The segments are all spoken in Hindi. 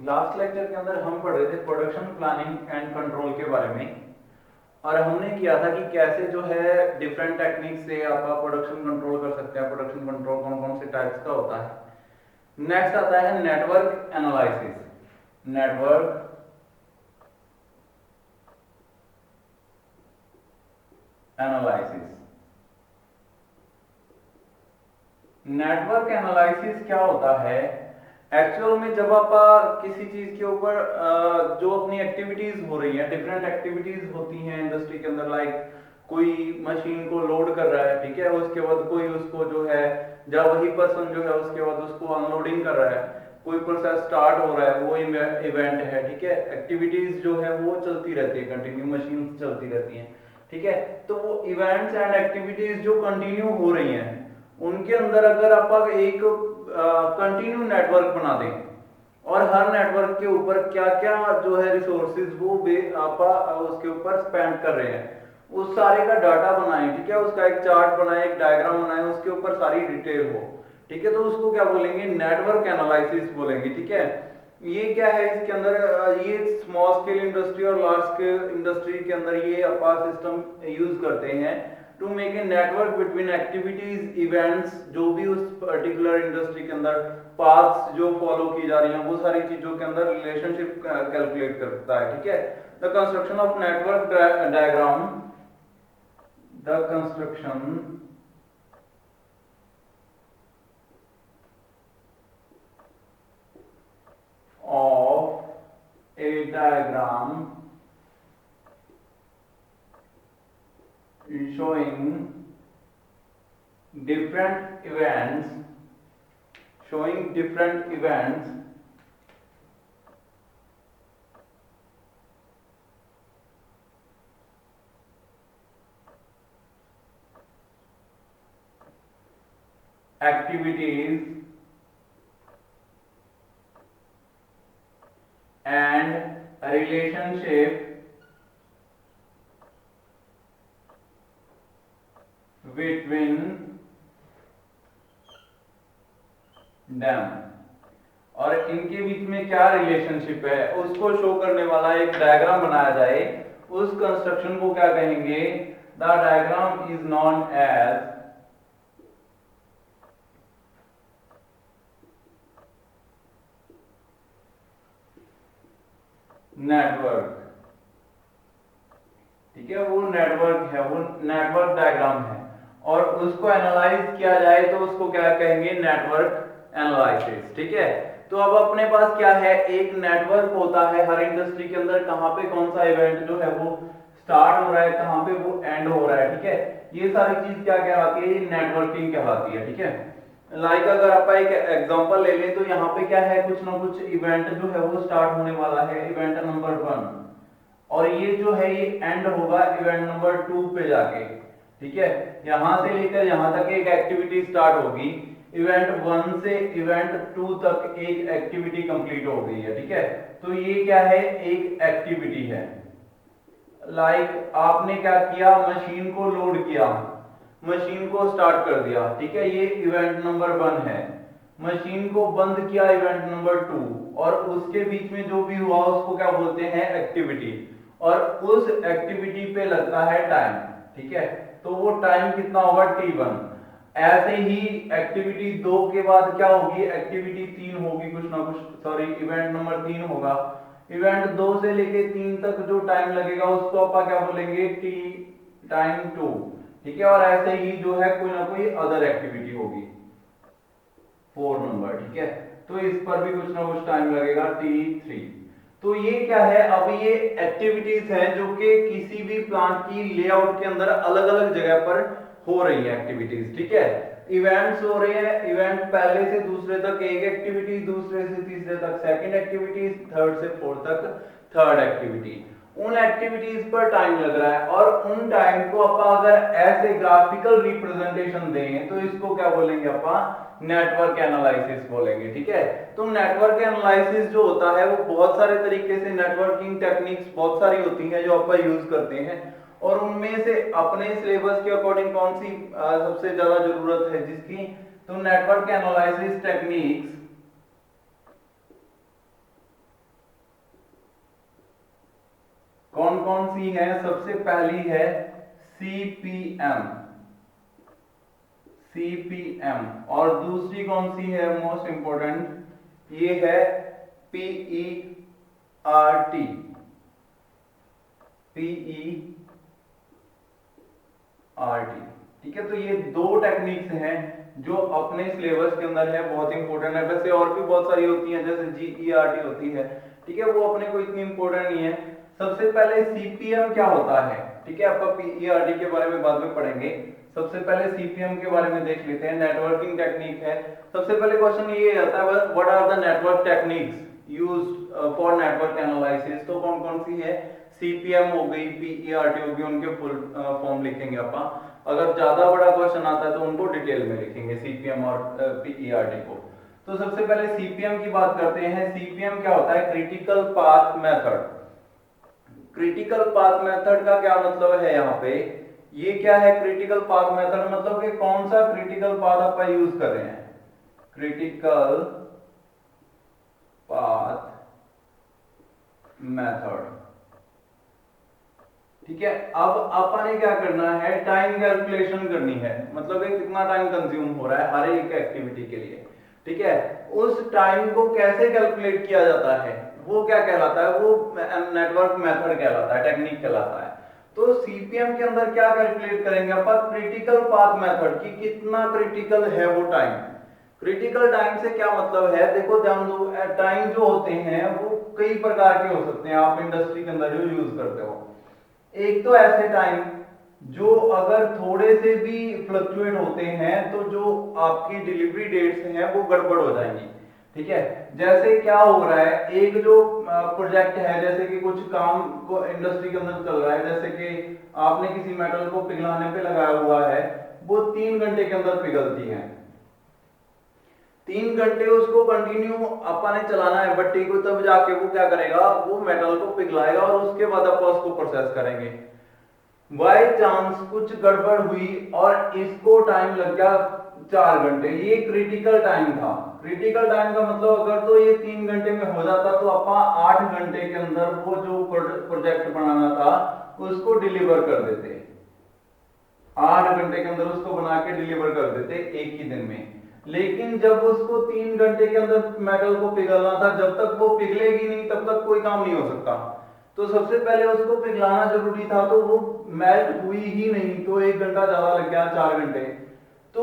लास्ट लेक्चर के अंदर हम पढ़ रहे थे प्रोडक्शन प्लानिंग एंड कंट्रोल के बारे में। और हमने किया था कि कैसे जो है डिफरेंट टेक्निक से आप प्रोडक्शन कंट्रोल कर सकते हैं। प्रोडक्शन कंट्रोल कौन कौन से टाइप्स का होता है। नेक्स्ट आता है network analysis. Network analysis. Network analysis क्या होता है? एक्चुअल में जब आप किसी चीज के ऊपर जो अपनी एक्टिविटीज हो रही हैं, डिफरेंट एक्टिविटीज होती हैं इंडस्ट्री के अंदर, लाइक कोई मशीन को लोड कर रहा है, ठीक है, उसके बाद कोई उसको जो है, जब वही पर्सन जो है उसके बाद उसको अनलोडिंग कर रहा है, कोई प्रोसेस स्टार्ट हो रहा है, वो इवेंट है, ठीक है। एक्टिविटीज जो है वो चलती रहती है, कंटिन्यू मशीन चलती रहती हैं, ठीक है। तो वो इवेंट्स एंड एक्टिविटीज जो कंटिन्यू हो रही हैं, उनके अंदर अगर आप एक कंटिन्यू नेटवर्क बना दें और हर नेटवर्क के ऊपर क्या क्या जो है रिसोर्सेज वो आप उसके ऊपर स्पेंड कर रहे हैं, उस सारे का डाटा बनाएं, ठीक है, उसका एक चार्ट बनाएं, एक डायग्राम बनाएं, उसके ऊपर सारी डिटेल हो, ठीक है। तो उसको क्या बोलेंगे? नेटवर्क एनालिसिस बोलेंगे, ठीक है। ये क्या है इसके अंदर, ये स्मॉल स्केल इंडस्ट्री और लार्ज स्केल इंडस्ट्री के अंदर ये अपना सिस्टम यूज करते हैं to make a network between activities, events, जो भी उस पर्टिकुलर इंडस्ट्री के अंदर पाथ्स जो फॉलो की जा रही हैं, वो सारी चीजों के अंदर रिलेशनशिप कैलकुलेट करता है, ठीक है। The construction of network diagram, the construction of a diagram showing different events activities and a relationship between them, और इनके बीच में क्या रिलेशनशिप है उसको शो करने वाला एक डायग्राम बनाया जाए। उस कंस्ट्रक्शन को क्या कहेंगे? The diagram is known as network, ठीक है। वो नेटवर्क है, वो नेटवर्क डायग्राम है, और उसको एनालाइज किया जाए तो उसको क्या कहेंगे? नेटवर्क एनालिसिस, ठीक है। तो अब अपने पास क्या है? एक नेटवर्क होता है हर इंडस्ट्री के अंदर, कहां पे कौन सा इवेंट जो है वो स्टार्ट हो रहा है, कहां पे वो एंड हो रहा है, ठीक है। ये सारी चीज क्या कहलाती है? ये नेटवर्किंग कहलाती है, ठीक है। लाइक अगर आप एक एग्जांपल ले लें तो यहाँ पे क्या है, कुछ ना कुछ इवेंट जो है वो स्टार्ट होने वाला है, इवेंट नंबर 1, और ये जो है ये एंड होगा इवेंट नंबर 2 पे जाके, ठीक है। यहां से लेकर यहां तक एक एक्टिविटी स्टार्ट होगी, इवेंट 1 से इवेंट 2 तक एक एक्टिविटी कंप्लीट हो गई है, ठीक है। तो ये क्या है? एक एक्टिविटी है। लाइक आपने क्या किया? मशीन को लोड किया, मशीन को स्टार्ट कर दिया, ठीक है, ये इवेंट नंबर 1 है। मशीन को बंद किया, इवेंट नंबर 2, और उसके बीच में जो भी हुआ उसको क्या बोलते हैं? एक्टिविटी। और उस एक्टिविटी पे लगता है टाइम, ठीक है। तो वो टाइम कितना होगा? T1। ऐसे ही एक्टिविटी 2 के बाद क्या होगी? एक्टिविटी 3 होगी, कुछ ना कुछ, सॉरी, इवेंट नंबर 3 होगा। इवेंट 2 से लेके 3 तक जो टाइम लगेगा उसको आप क्या बोलेंगे? T टाइम 2, ठीक है। और ऐसे ही जो है कोई ना कोई अदर एक्टिविटी होगी 4 नंबर, ठीक है। तो इस पर भी कुछ ना कुछ टाइम लगेगा, T3। तो ये क्या है? अब ये एक्टिविटीज हैं जो कि किसी भी प्लांट की लेआउट के अंदर अलग अलग जगह पर हो रही है एक्टिविटीज, ठीक है। इवेंट्स हो रहे हैं, इवेंट पहले से दूसरे तक एक एक्टिविटी, दूसरे से तीसरे तक सेकंड एक्टिविटी, थर्ड से फोर्थ तक थर्ड एक्टिविटी। उन एक्टिविटीज पर टाइम लग रहा है, और उन टाइम को आप अगर ऐसे ग्राफिकल रिप्रेजेंटेशन दें तो इसको क्या बोलेंगे? आप नेटवर्क एनालिसिस बोलेंगे, ठीक है। तो नेटवर्क एनालिसिस जो होता है वो बहुत सारे तरीके से, नेटवर्किंग टेक्निक्स बहुत सारी होती हैं जो आप यूज करते हैं, और उनमें से अपने सिलेबस के अकॉर्डिंग कौन सी सबसे ज्यादा जरूरत है जिसकी, तो नेटवर्क एनालिसिस टेक्निक्स कौन कौन सी है? सबसे पहली है सीपीएम, सीपीएम, और दूसरी कौन सी है मोस्ट इंपॉर्टेंट? ये है पीईआरटी, पीईआरटी। ठीक है, तो ये दो टेक्निक्स हैं जो अपने सिलेबस के अंदर है, बहुत इंपॉर्टेंट है। वैसे और भी बहुत सारी होती हैं, जैसे जीईआरटी होती है, ठीक है, वो अपने को इतनी इंपॉर्टेंट नहीं है। सबसे पहले सीपीएम क्या होता है, ठीक है, आपका पीईआरटी के बारे में बाद में पढ़ेंगे। सबसे पहले सीपीएम के बारे में देख लेते हैं। नेटवर्किंग टेक्निक है। सबसे पहले क्वेश्चन ये आता है, what are the network techniques used for network analysis. तो कौन कौन सी है? सीपीएम हो गई, पीईआरटी हो गई, उनके फुल फॉर्म लिखेंगे अपन। अगर ज्यादा बड़ा क्वेश्चन आता है तो उनको डिटेल में लिखेंगे, सीपीएम और पीईआरटी को। तो सबसे पहले सीपीएम की बात करते हैं। सीपीएम क्या होता है? Critical path method. Critical path method का क्या मतलब है यहाँ पे? ये क्या है क्रिटिकल पाथ मेथड? मतलब कि कौन सा क्रिटिकल पाथ आप यूज कर रहे हैं? क्रिटिकल पाथ मेथड, ठीक है। अब अपन ने क्या करना है? टाइम कैलकुलेशन करनी है, मतलब ये कितना टाइम कंज्यूम हो रहा है हर एक एक्टिविटी के लिए, ठीक है। उस टाइम को कैसे कैलकुलेट किया जाता है, वो क्या कहलाता है? वो नेटवर्क मेथड कहलाता है, टेक्निक कहलाता है। तो सीपीएम के अंदर क्या कैलकुलेट करेंगे अपन? क्रिटिकल पाथ मेथड की कितना क्रिटिकल है वो टाइम। क्रिटिकल टाइम से क्या मतलब है? देखो ध्यान दो, टाइम जो होते हैं वो कई प्रकार के हो सकते हैं, आप इंडस्ट्री के अंदर जो यूज करते हो। एक तो ऐसे टाइम जो अगर थोड़े से भी फ्लक्चुएट होते हैं तो जो आपकी डिलीवरी डेट्स हैं वो गड़बड़ हो जाएंगी, ठीक है। जैसे क्या हो रहा है, एक जो प्रोजेक्ट है, जैसे कि कुछ काम को इंडस्ट्री के अंदर चल रहा है, जैसे कि आपने किसी मेटल को पिघलाने पे लगाया हुआ है, वो 3 घंटे के अंदर पिघलती है। 3 घंटे उसको कंटिन्यू अपन ने चलाना है भट्टी को, तब जाके वो क्या करेगा? वो मेटल को पिघलाएगा और उसके बाद अपन उसको प्रोसेस करेंगे। बाय चांस कुछ गड़बड़ हुई और इसको टाइम लग गया 4 घंटे, ये क्रिटिकल टाइम था। क्रिटिकल टाइम का मतलब अगर तो ये 3 घंटे में हो जाता तो अपन 8 घंटे के अंदर वो जो प्रोजेक्ट बनाना था उसको डिलीवर कर देते। 8 घंटे के अंदर उसको बना के डिलीवर कर देते एक ही दिन में। लेकिन जब उसको 3 घंटे के अंदर मेटल को पिघलना था, जब तक वो पिघलेगी नहीं तब तक कोई काम नहीं हो सकता। तो सबसे पहले उसको पिघलाना जरूरी था, तो वो मेल्ट हुई ही नहीं, तो 1 घंटा ज्यादा लग गया, 4 घंटे। तो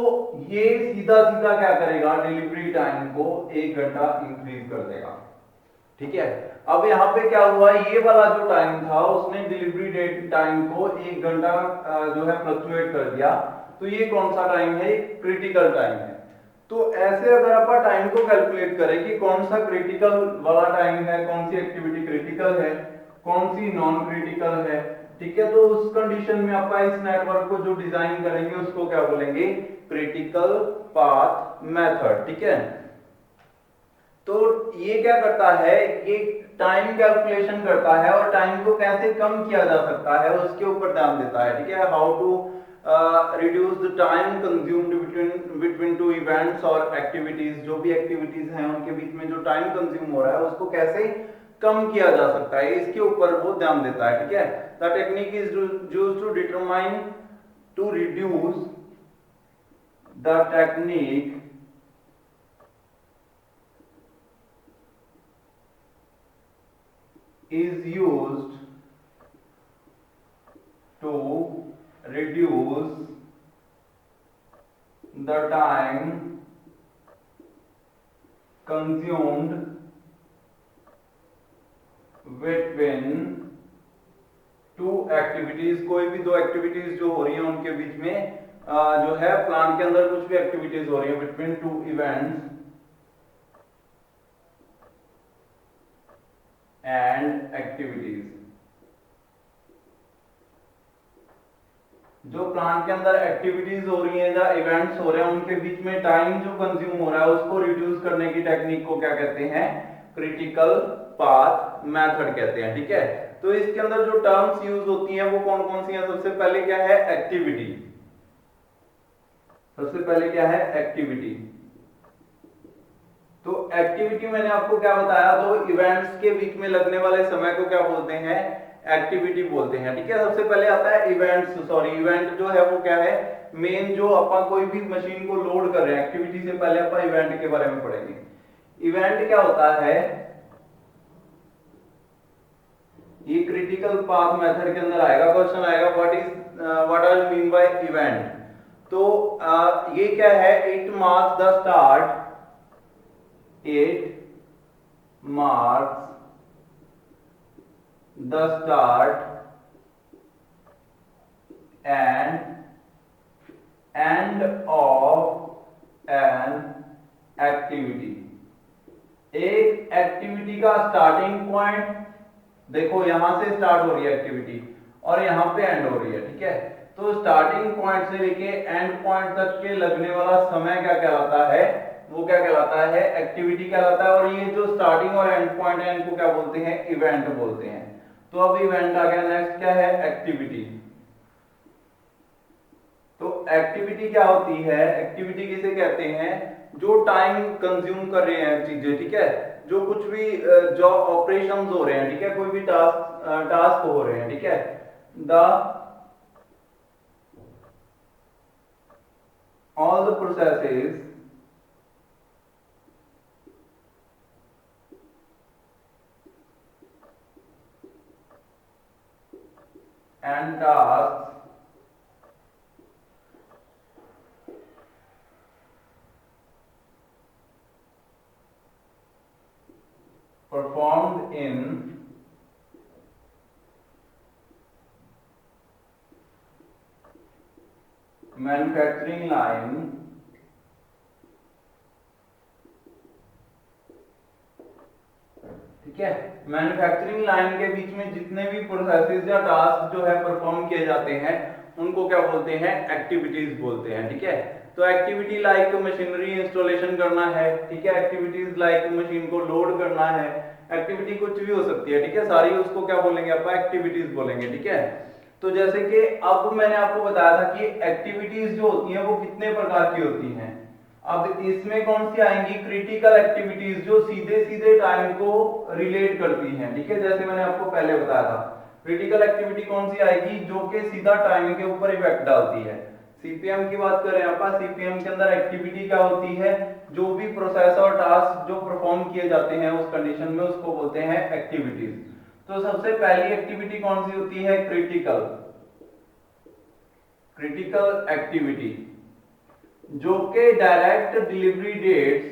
ये सीधा सीधा क्या करेगा? डिलीवरी टाइम को 1 घंटा इंक्रीज कर देगा, ठीक है। अब यहाँ पे क्या हुआ? ये वाला जो टाइम था उसने डिलीवरी डेट टाइम को 1 घंटा जो है फ्लक्चुएट कर दिया। तो ये कौन सा टाइम है? क्रिटिकल टाइम है। तो ऐसे अगर आप टाइम को कैलकुलेट करें कि कौन सा क्रिटिकल वाला टाइम है, कौन सी एक्टिविटी क्रिटिकल है, कौन सी नॉन क्रिटिकल है, ठीक है, तो उस कंडीशन में आप इस नेटवर्क को जो डिजाइन करेंगे उसको क्या बोलेंगे? क्रिटिकल पाथ मेथड, ठीक है। तो ये क्या करता है? ये टाइम कैलकुलेशन करता है और टाइम को कैसे कम किया जा सकता है उसके ऊपर ध्यान देता है, ठीक है। How to reduce the time consumed between two events और एक्टिविटीज, जो भी एक्टिविटीज हैं उनके बीच में जो टाइम कंज्यूम हो रहा है उसको कैसे कम किया जा सकता है, इसके ऊपर वो ध्यान देता है, ठीक है। The technique is used to determine to reduce the technique is used to reduce the time consumed between two activities। कोई भी दो एक्टिविटीज जो हो रही हैं उनके बीच में जो है प्लांट के अंदर कुछ भी एक्टिविटीज हो रही है, between two events and activities. जो प्लांट के अंदर एक्टिविटीज हो रही हैं या इवेंट्स हो रहे हैं उनके बीच में टाइम जो कंज्यूम हो रहा है उसको रिड्यूस करने की टेक्निक को क्या कहते हैं? क्रिटिकल पाथ मेथड कहते हैं, ठीक है। तो इसके अंदर जो टर्म्स यूज होती हैं वो कौन कौन सी हैं? सबसे पहले क्या है? एक्टिविटी। सबसे पहले क्या है? एक्टिविटी। तो एक्टिविटी मैंने आपको क्या बताया? तो इवेंट्स के बीच में लगने वाले समय को क्या बोलते हैं? एक्टिविटी बोलते हैं। ठीक है, सबसे पहले आता है इवेंट्स। सॉरी, इवेंट जो है वो क्या है, मेन जो अपन कोई भी मशीन को लोड कर रहे हैं, एक्टिविटी से पहले अपन इवेंट के बारे में पढ़ेंगे। इवेंट क्या होता है, ये क्रिटिकल पाथ मेथड के अंदर आएगा, क्वेश्चन आएगा what are mean by event. तो ये क्या है, it marks the start, it marks the start and end of an activity। एक एक्टिविटी का स्टार्टिंग पॉइंट, देखो यहां से स्टार्ट हो रही है एक्टिविटी और यहां पे एंड हो रही है। ठीक है, तो स्टार्टिंग पॉइंट से लेके एंड पॉइंट तक के लगने वाला समय क्या कहलाता है, वो क्या कहलाता है, एक्टिविटी कहलाता है। और ये जो स्टार्टिंग और एंड पॉइंट है इनको क्या बोलते हैं, इवेंट बोलते हैं। तो अब इवेंट आ गया, नेक्स्ट क्या है, एक्टिविटी। तो एक्टिविटी क्या होती है, एक्टिविटी किसे कहते हैं, जो टाइम कंज्यूम कर रहे हैं चीजें। ठीक है, जो कुछ भी जो ऑपरेशंस हो रहे हैं, ठीक है, कोई भी टास्क हो रहे हैं। ठीक है, the all the processes and tasks performed in manufacturing line ठीक है, मैन्युफैक्चरिंग लाइन के बीच में जितने भी प्रोसेसेस या टास्क जो है परफॉर्म किए जाते हैं उनको क्या बोलते हैं, एक्टिविटीज बोलते हैं। ठीक है, तो एक्टिविटी लाइक मशीनरी इंस्टॉलेशन करना है। ठीक है, एक्टिविटीज लाइक मशीन को लोड करना है, एक्टिविटी कुछ भी हो सकती है। ठीक है, सारी उसको क्या बोलेंगे, अपन एक्टिविटीज बोलेंगे। ठीक है, तो जैसे कि अब मैंने आपको बताया था कि एक्टिविटीज जो होती हैं वो कितने प्रकार की होती हैं। अब इसमें कौन सी आएंगी, क्रिटिकल एक्टिविटीज, जो सीधे सीधे टाइम को रिलेट करती हैं। ठीक है, जैसे मैंने आपको पहले बताया था, क्रिटिकल एक्टिविटी कौन सी आएगी, जो कि सीधा टाइम के ऊपर इफेक्ट डालती है। सीपीएम की बात करें अपन, सीपीएम के अंदर एक्टिविटी क्या होती है, जो भी प्रोसेस और टास्क जो परफॉर्म किए जाते हैं उस कंडीशन में, उसको बोलते हैं एक्टिविटीज। तो सबसे पहली एक्टिविटी कौन सी होती है, क्रिटिकल एक्टिविटी, जो कि डायरेक्ट डिलीवरी डेट्स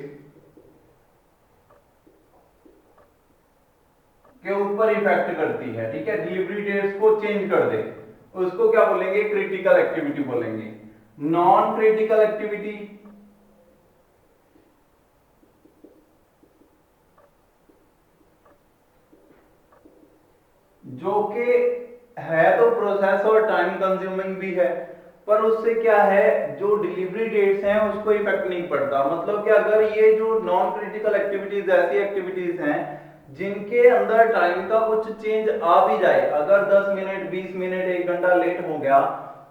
के ऊपर इफेक्ट करती है। ठीक है, डिलीवरी डेट्स को चेंज कर दे, उसको क्या बोलेंगे, क्रिटिकल एक्टिविटी बोलेंगे। नॉन क्रिटिकल एक्टिविटी, जो कि है तो प्रोसेस और टाइम कंज्यूमिंग भी है, पर उससे क्या है, जो डिलीवरी डेट्स हैं उसको इफेक्ट नहीं पड़ता। मतलब कि अगर ये जो नॉन क्रिटिकल एक्टिविटीज ऐसी एक्टिविटीज हैं जिनके अंदर टाइम का कुछ चेंज आ भी जाए, अगर 10 मिनट 20 मिनट 1 घंटा लेट हो गया,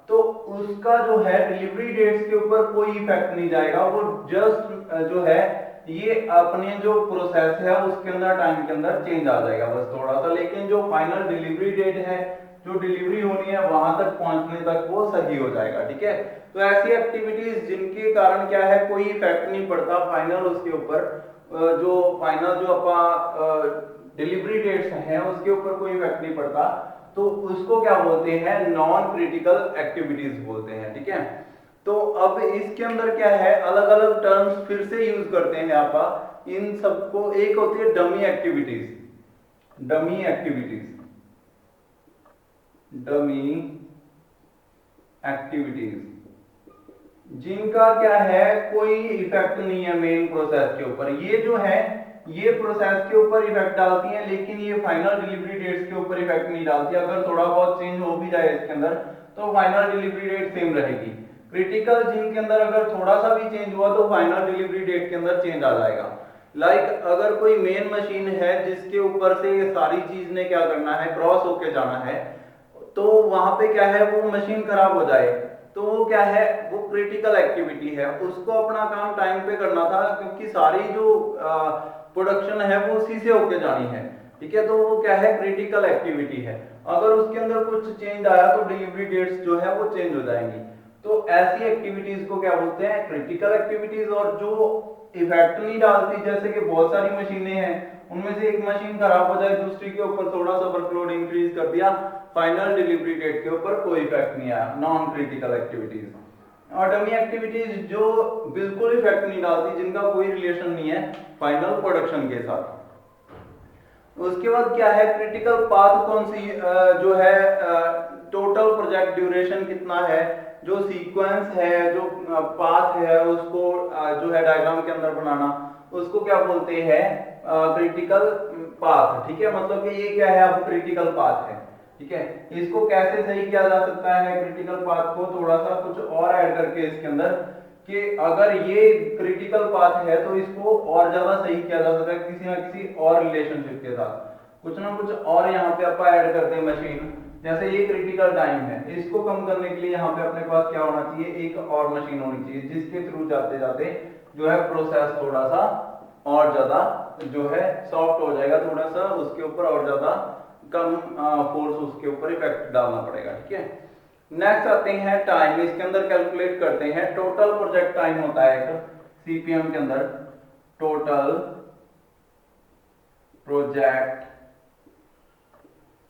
तो उसका जो है डिलीवरी डेट्स के ऊपर कोई इफेक्ट नहीं जाएगा। वो जस्ट जो है ये अपने जो प्रोसेस है उसके अंदर टाइम के अंदर चेंज आ जाएगा बस थोड़ा सा, लेकिन जो फाइनल डिलीवरी डेट है, जो डिलीवरी होनी है वहां तक पहुंचने तक वो सही हो जाएगा। ठीक है, तो ऐसी एक्टिविटीज जिनके कारण क्या है, कोई इफेक्ट नहीं पड़ता फाइनल उसके ऊपर, जो फाइनल जो अपना डिलीवरी डेट्स हैं उसके ऊपर कोई इफेक्ट नहीं पड़ता, तो उसको क्या बोलते हैं, नॉन क्रिटिकल एक्टिविटीज बोलते हैं। ठीक है, तो अब इसके अंदर क्या है, अलग अलग टर्म्स फिर से यूज करते हैं आप इन सबको। एक होती है dummy activities, dummy activities, dummy activities, जिनका क्या है कोई इफेक्ट नहीं है मेन प्रोसेस के ऊपर। ये जो है ये प्रोसेस के ऊपर इफेक्ट डालती हैं, लेकिन ये फाइनल डिलीवरी डेट्स के ऊपर इफेक्ट नहीं डालती। अगर थोड़ा बहुत चेंज हो भी जाए इसके अंदर तो फाइनल डिलीवरी डेट सेम रहेगी। क्रिटिकल जिनके अंदर अगर थोड़ा सा भी चेंज हुआ तो फाइनल डिलीवरी डेट के अंदर चेंज आ जाएगा। लाइक अगर कोई मेन मशीन है जिसके ऊपर से ये सारी चीज ने क्या करना है, क्रॉस होके जाना है, तो वहां पे क्या है वो मशीन खराब हो जाए, तो वो क्या है, वो क्रिटिकल एक्टिविटी है, उसको अपना काम टाइम पे करना था, क्योंकि सारी जो प्रोडक्शन है वो उसी से होके जानी है। ठीक है, तो वो क्या है, क्रिटिकल एक्टिविटी है। अगर उसके अंदर कुछ चेंज आया तो डिलीवरी डेट्स जो है वो चेंज हो जाएंगी। तो ऐसी एक्टिविटीज को क्या बोलते हैं, क्रिटिकल एक्टिविटीज। और जो इफेक्ट नहीं डालती, जैसे कि बहुत सारी मशीनें हैं, उनमें से एक मशीन खराब हो जाए, दूसरी के ऊपर थोड़ा सा वर्कलोड इंक्रीज कर दिया, फाइनल डिलीवरी डेट के ऊपर कोई इफेक्ट नहीं आया, नॉन क्रिटिकल एक्टिविटीज। और डमी एक्टिविटीज जो बिल्कुल इफेक्ट नहीं डालती, जिनका कोई रिलेशन नहीं है फाइनल प्रोडक्शन के साथ। उसके बाद क्या है, क्रिटिकल पाथ कौन सी जो है, टोटल प्रोजेक्ट ड्यूरेशन कितना है, जो सीक्वेंस है, जो पाथ है, उसको जो है डायग्राम के अंदर बनाना, उसको क्या बोलते हैं, क्रिटिकल पाथ। ठीक है, मतलब कि ये क्या है, अब क्रिटिकल पाथ है। ठीक है, इसको कैसे सही किया जा सकता है, क्रिटिकल पाथ को थोड़ा सा कुछ और ऐड करके इसके अंदर, कि अगर ये क्रिटिकल पाथ है तो इसको और ज्यादा सही किया जा सकता है किसी ना किसी और रिलेशनशिप के साथ, कुछ ना कुछ और यहाँ पे आप ऐड करते हैं मशीन। जैसे ये क्रिटिकल टाइम है, इसको कम करने के लिए यहाँ पे अपने पास क्या होना चाहिए, एक और मशीन होनी चाहिए, जिसके थ्रू जाते जाते जो है प्रोसेस थोड़ा सा और ज्यादा जो है सॉफ्ट हो जाएगा, थोड़ा सा उसके ऊपर और ज्यादा कम फोर्स उसके ऊपर इफेक्ट डालना पड़ेगा। ठीक है, नेक्स्ट आते हैं टाइम। इसके अंदर कैलकुलेट करते हैं, टोटल प्रोजेक्ट टाइम होता है एक सीपीएम के अंदर, total project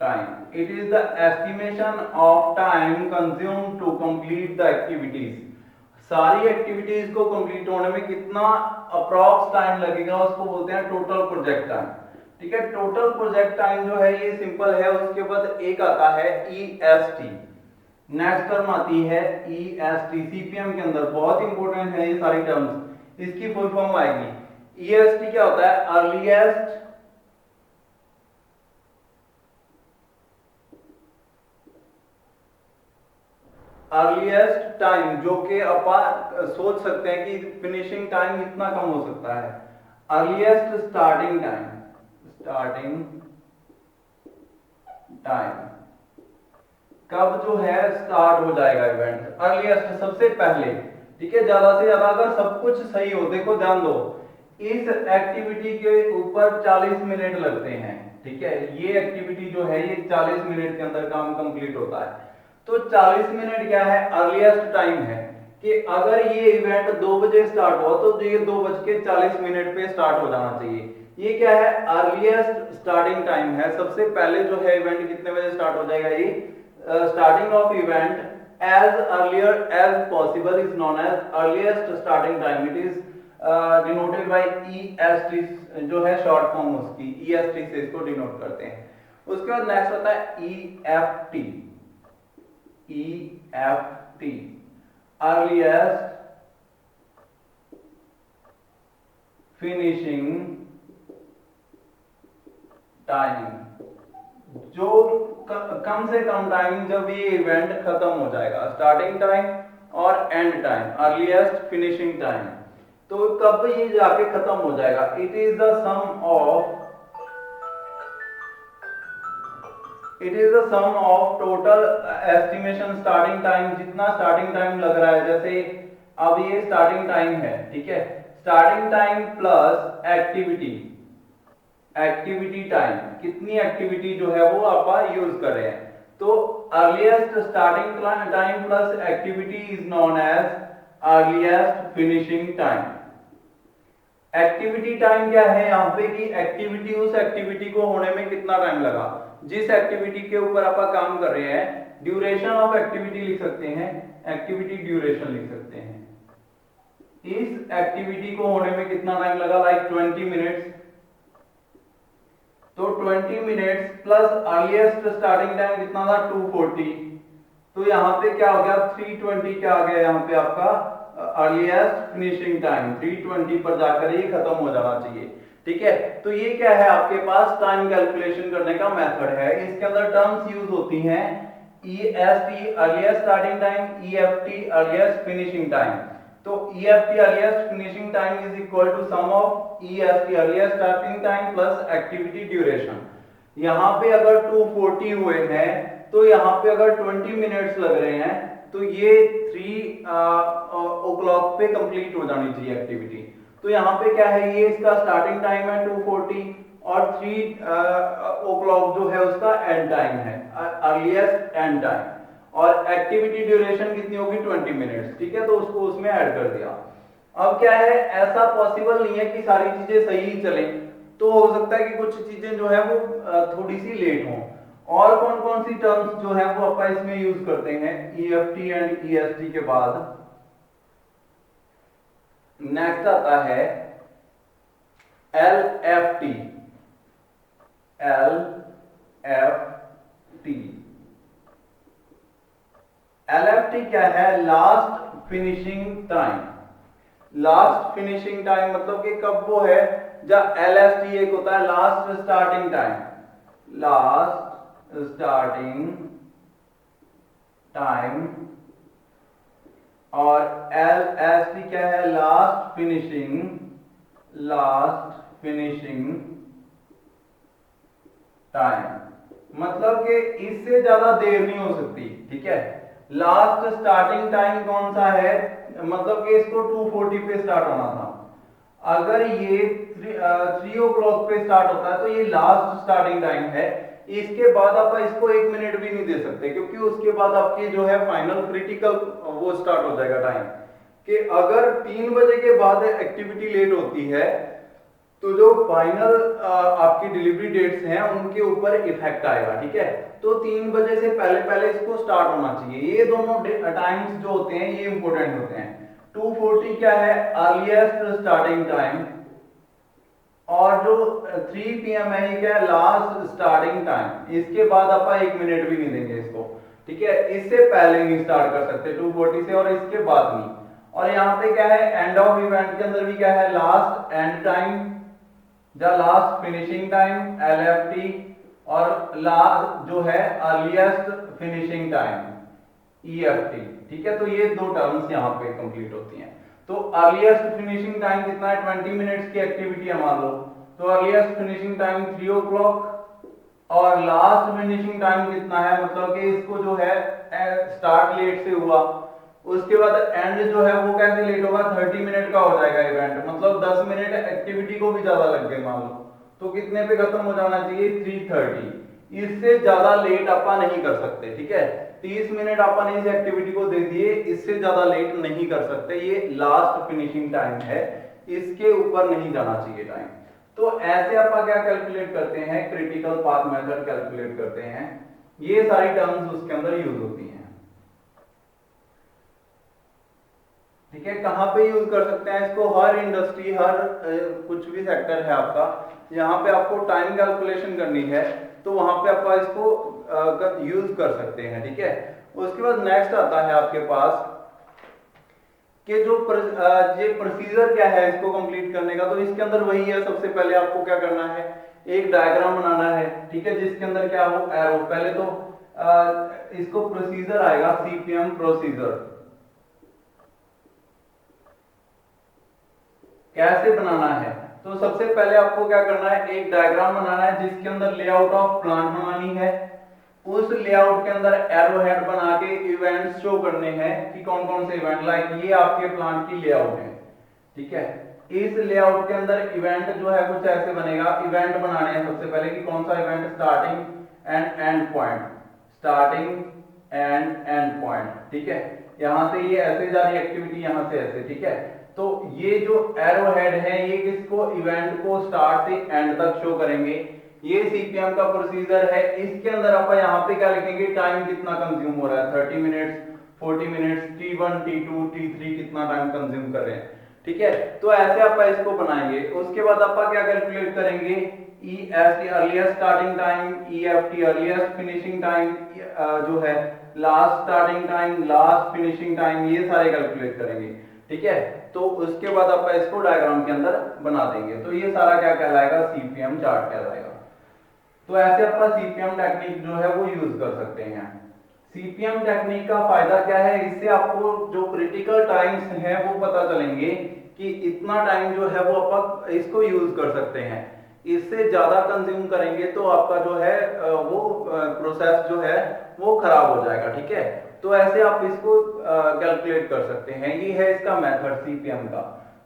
time, it is the estimation of time consume to complete the activities. सारी एक्टिविटीज को कंप्लीट होने में कितना अप्रॉक्स टाइम लगेगा, उसको बोलते हैं टोटल प्रोजेक्ट टाइम। ठीक है, टोटल प्रोजेक्ट टाइम जो है ये सिंपल है। उसके बाद एक आता है ईएसटी, नेक्स्ट टर्म आती है ईएसटी। सीपीएम के अंदर बहुत इंपॉर्टेंट है ये सारी टर्म्स, इसकी फुल फॉर्म आएगी। ईएसटी क्या होता है, अर्लीएस्ट टाइम, जो कि अपन सोच सकते हैं कि फिनिशिंग टाइम इतना कम हो सकता है। अर्लीएस्ट स्टार्टिंग टाइम कब जो है स्टार्ट हो जाएगा इवेंट, अर्लीएस्ट सबसे पहले। ठीक है, ज्यादा से ज्यादा अगर सब कुछ सही हो, देखो ध्यान दो, इस एक्टिविटी के ऊपर 40 मिनट लगते हैं। ठीक है, ये एक्टिविटी जो है ये 40 मिनट के अंदर काम कंप्लीट होता है। तो 40 मिनट क्या है, अर्लीएस्ट टाइम है कि अगर ये इवेंट 2 बजे स्टार्ट हो तो ये 2:40 पे स्टार्ट हो जाना चाहिए। ये क्या है, अर्लीएस्ट स्टार्टिंग टाइम है। सबसे पहले जो है इवेंट कितने बजे स्टार्ट हो जाएगा, ये starting of event as earlier as possible is known as earliest starting time. It is denoted by EST, जो है शॉर्ट फॉर्म उसकी, EST से इसको डिनोट करते हैं। उसके बाद नेक्स्ट होता है EFT, earliest finishing time, जो कम से कम टाइम जब ये इवेंट खत्म हो जाएगा, स्टार्टिंग टाइम और end time, earliest finishing time, तो कब ये जाके खत्म हो जाएगा। It is the sum of total estimation starting time, जितना स्टार्टिंग टाइम लग रहा है। जैसे अब ये स्टार्टिंग टाइम है, ठीक है, starting time plus activity time, कितनी एक्टिविटी जो है वो आप यूज कर रहे हैं। तो earliest starting time plus activity is known as earliest finishing time. Activity time क्या है यहाँ पे, कि एक्टिविटी, उस एक्टिविटी को होने में कितना टाइम लगा, जिस एक्टिविटी के ऊपर आप काम कर रहे हैं। ड्यूरेशन ऑफ एक्टिविटी लिख सकते हैं, एक्टिविटी ड्यूरेशन लिख सकते हैं। इस एक्टिविटी को होने में कितना टाइम लगा, लाइक 20 मिनट्स। तो 20 minutes plus earliest starting time कितना था, 240। तो यहाँ पे क्या हो गया, 320 क्या आ गया यहाँ पे आपका अर्लीएस्ट फिनिशिंग टाइम, 320 पर जाकर ये खत्म हो जाना चाहिए। ठीक है, तो ये क्या है, आपके पास टाइम कैलकुलेशन करने का मेथड है। इसके अंदर टर्म्स यूज होती हैं, EST earliest starting time, EFT earliest finishing time. तो EFT earliest finishing time is equal to sum of EST earliest starting time plus activity duration. यहाँ पे अगर 240 हुए हैं, तो यहाँ पे अगर 20 मिनट्स लग रहे हैं, तो ये 3 o'clock पे कंप्लीट हो जानी चाहिए एक्टिविटी। तो यहाँ पे क्या है, ये इसका स्टार्टिंग टाइम है 240 और 3 o'clock जो है उसका एंड टाइम है, अर्लीस्ट एंड टाइम। और एक्टिविटी ड्यूरेशन कितनी होगी 20 मिनट्स, ठीक है, तो उसको उसमें ऐड कर दिया। अब क्या है, ऐसा पॉसिबल नहीं है कि सारी चीजें सही ही चलें, तो हो सकता है कि कुछ चीजें जो है वो थोड़ी सी लेट हों। और कौन कौन सी टर्म्स जो है वो अपन इसमें यूज करते हैं EFT एंड EST के बाद? नेक्स्ट आता है LFT। LFT LFT क्या है? Last finishing time. Last finishing time मतलब कि कब वो है, जब LST एक होता है last starting time, last starting time, और LST क्या है? Last finishing time. मतलब कि इससे ज्यादा देर नहीं हो सकती, ठीक है। लास्ट स्टार्टिंग टाइम कौन सा है? मतलब कि इसको 2:40 पे स्टार्ट होना था, अगर ये 3 o'clock पे स्टार्ट होता है तो ये लास्ट स्टार्टिंग टाइम है। इसके बाद आप इसको 1 मिनट भी नहीं दे सकते, क्योंकि उसके बाद आपकी जो है फाइनल क्रिटिकल वो स्टार्ट हो जाएगा टाइम, कि अगर 3 बजे के बाद एक्टिविटी लेट होती है तो जो फाइनल आपकी डिलीवरी डेट्स हैं उनके ऊपर इफेक्ट आएगा, ठीक है। तो 3 बजे से पहले पहले इसको स्टार्ट होना चाहिए। ये दोनों टाइम्स जो होते हैं ये इंपॉर्टेंट होते हैं। 2:40 क्या है? अर्लीस्ट स्टार्टिंग टाइम, और जो 3 PM है ये क्या है? Last starting time. इसके बाद आप 1 मिनट भी नहीं देंगे इसको, ठीक है। इससे पहले नहीं स्टार्ट कर सकते 2:40 से, और इसके बाद नहीं। और यहाँ पे क्या है, एंड ऑफ इवेंट के अंदर भी क्या है? लास्ट एंड टाइम या लास्ट फिनिशिंग टाइम LFT, और लास्ट जो है अर्लीस्ट फिनिशिंग टाइम EFT, ठीक है। तो ये दो टर्म्स यहाँ पे कंप्लीट होती हैं। तो अर्लीस्ट फिनिशिंग टाइम कितना है? 20 मिनट्स की एक्टिविटी है मान लो, तो अर्लीस्ट फिनिशिंग टाइम 3 o'clock, और लास्ट फिनिशिंग टाइम कितना है? मतलब कि इसको जो है स्टार्ट लेट से हुआ, उसके बाद एंड जो है वो कैसे लेट होगा? 30 मिनट का हो जाएगा इवेंट, मतलब 10 मिनट एक्टिविटी को भी ज्यादा लग गए मान लो, तो कितने पे खत्म हो जाना चाहिए? 3:30। इससे ज्यादा लेट आप नहीं कर सकते, ठीक है। 30 मिनट अपन इस एक्टिविटी को दे दिए, इससे ज्यादा लेट नहीं कर सकते, ये लास्ट फिनिशिंग टाइम है, इसके ऊपर नहीं जाना चाहिए टाइम। तो ऐसे अपन क्या कैलकुलेट करते हैं? क्रिटिकल पाथ मेथड कैलकुलेट करते हैं। ये सारी टर्म्स उसके अंदर यूज होती हैं, ठीक है। कहां पे यूज कर सकते हैं इसको? हर इंडस्ट्री, हर कुछ भी सेक्टर है आपका, यहाँ पे आपको टाइम कैलकुलेशन करनी है तो वहां पे आप इसको यूज कर सकते हैं, ठीक है। उसके बाद नेक्स्ट आता है आपके पास कि जो ये प्रोसीजर क्या है इसको कंप्लीट करने का। तो इसके अंदर वही है, सबसे पहले आपको क्या करना है? एक डायग्राम बनाना है, ठीक है, जिसके अंदर क्या हो? एरो। पहले तो इसको प्रोसीजर आएगा, CPM प्रोसीजर कैसे बनाना है। तो सबसे पहले आपको क्या करना है? एक डायग्राम बनाना है जिसके अंदर लेआउट ऑफ प्लांट बनानी है। उस लेआउट के अंदर एरो हेड बना के इवेंट्स शो करने हैं कि कौन कौन से इवेंट, लाइक ये आपके प्लांट की लेआउट है, ठीक है। इस लेआउट के अंदर इवेंट जो है कुछ ऐसे बनेगा। इवेंट बनाने हैं सबसे पहले कि कौन सा event? Starting and and point, starting and and point, ठीक है। यहां से ये ऐसे जा रही एक्टिविटी, यहां से ऐसे, ठीक है। तो ये जो एरो हेड है ये किसको? इवेंट को स्टार्ट से एंड तक शो करेंगे। ये CPM का प्रोसीजर है। इसके अंदर आप यहाँ पे क्या लिखेंगे? टाइम कितना कंज्यूम हो रहा है, 30 minutes, 40 minutes, T1, T2, T3 कितना टाइम कंज्यूम कर रहे हैं, ठीक है। तो ऐसे आप इसको बनाएंगे। उसके बाद आप क्या कैलकुलेट करेंगे? EST earliest starting time, EFT earliest finishing time, जो है last starting time, last finishing time, ये सारे कैलकुलेट करेंगे, ठीक है। तो उसके बाद आप इसको डायग्राम के अंदर बना देंगे। तो ये सारा क्या कहलाएगा? CPM चार्ट कहलाएगा। तो ऐसे अपना CPM टेक्निक जो है वो यूज कर सकते हैं। CPM टेक्निक का फायदा क्या है? इससे आपको जो क्रिटिकल टाइम्स हैं वो पता चलेंगे कि इतना टाइम जो है वो आप इसको यूज कर सकते हैं। इससे ज्यादा कंज्यूम करेंगे तो आपका जो है वो प्रोसेस जो है वो खराब हो जाएगा, ठीक है। तो ऐसे आप इसको कैलकुलेट कर सकते हैं। ये है इसका मेथड CPM का।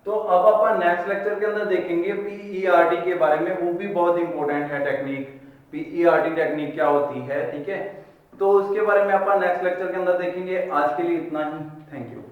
तो अब अपन नेक्स्ट लेक्चर के अंदर देखेंगे पीईआरटी के बारे में, वो भी बहुत इंपॉर्टेंट है टेक्निक। पीईआरटी टेक्निक क्या होती है, ठीक है, तो उसके बारे में अपन नेक्स्ट लेक्चर के अंदर देखेंगे। आज के लिए इतना ही, थैंक यू।